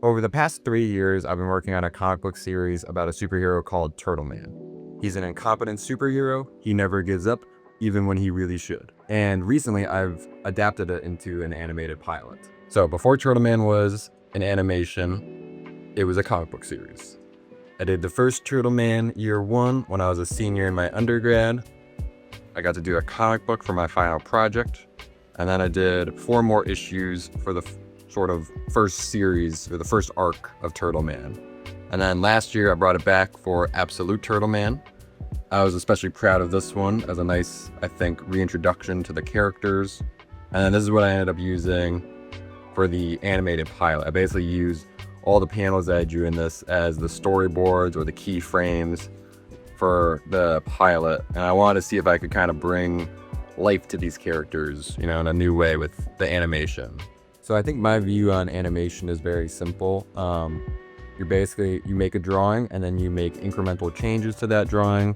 Over the past 3 years, I've been working on a comic book series about a superhero called Turtleman. He's an incompetent superhero. He never gives up, even when he really should. And recently, I've adapted it into an animated pilot. So before Turtleman was an animation, it was a comic book series. I did the first Turtleman year 1 when I was a senior in my undergrad. I got to do a comic book for my final project. And then I did 4 more issues for the sort of first series, or the first arc of Turtleman. And then last year I brought it back for Absolute Turtleman. I was especially proud of this one as a nice, I think, reintroduction to the characters. And then this is what I ended up using for the animated pilot. I basically used all the panels that I drew in this as the storyboards or the keyframes for the pilot. And I wanted to see if I could kind of bring life to these characters, in a new way with the animation. So I think my view on animation is very simple. You make a drawing and then you make incremental changes to that drawing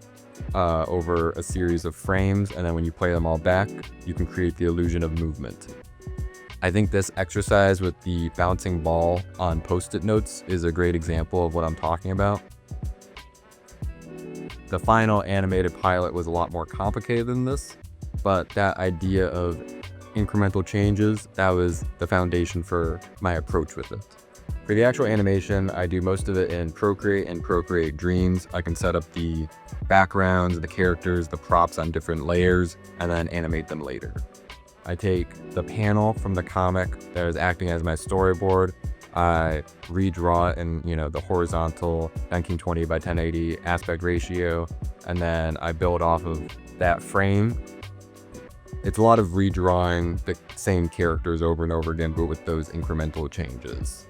over a series of frames. And then when you play them all back, you can create the illusion of movement. I think this exercise with the bouncing ball on Post-it notes is a great example of what I'm talking about. The final animated pilot was a lot more complicated than this, but that idea of incremental changes, that was the foundation for my approach with it. For the actual animation, I do most of it in Procreate and Procreate Dreams. I can set up the backgrounds, the characters, the props on different layers, and then animate them later. I take the panel from the comic that is acting as my storyboard. I redraw it in, the horizontal 1920 by 1080 aspect ratio, and then I build off of that frame. It's a lot of redrawing the same characters over and over again, but with those incremental changes.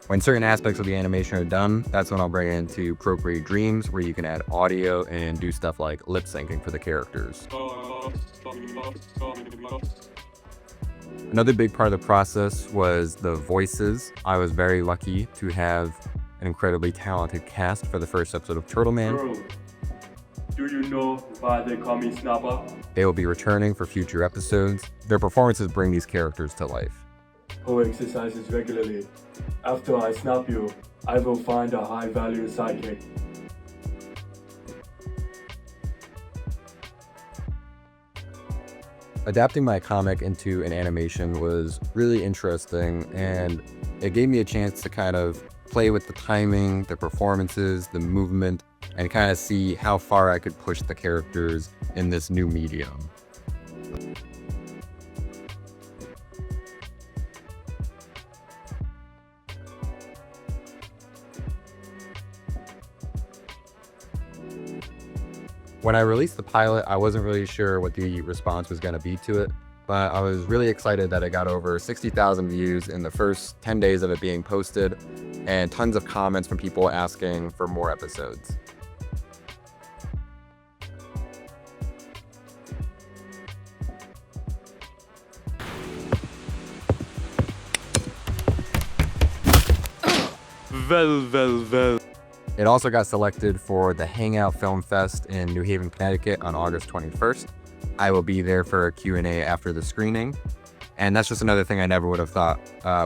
When certain aspects of the animation are done, that's when I'll bring it into Procreate Dreams, where you can add audio and do stuff like lip syncing for the characters. Another big part of the process was the voices. I was very lucky to have an incredibly talented cast for the first episode of Turtleman. Bro, do you know why they call me Snapper? They will be returning for future episodes. Their performances bring these characters to life. Who exercises regularly? After I snap you, I will find a high-value sidekick. Adapting my comic into an animation was really interesting, and it gave me a chance to kind of play with the timing, the performances, the movement, and kind of see how far I could push the characters in this new medium. When I released the pilot, I wasn't really sure what the response was going to be to it, but I was really excited that it got over 60,000 views in the first 10 days of it being posted, and tons of comments from people asking for more episodes. Well. It also got selected for the Hangout Film Fest in New Haven, Connecticut on August 21st. I will be there for a Q&A after the screening. And that's just another thing I never would have thought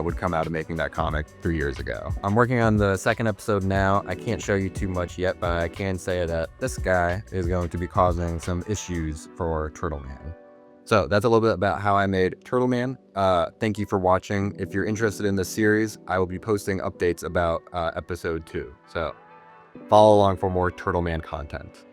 would come out of making that comic 3 years ago. I'm working on the second episode now. I can't show you too much yet, but I can say that this guy is going to be causing some issues for Turtleman. So that's a little bit about how I made Turtleman. Thank you for watching. If you're interested in this series, I will be posting updates about episode 2. So follow along for more Turtleman content.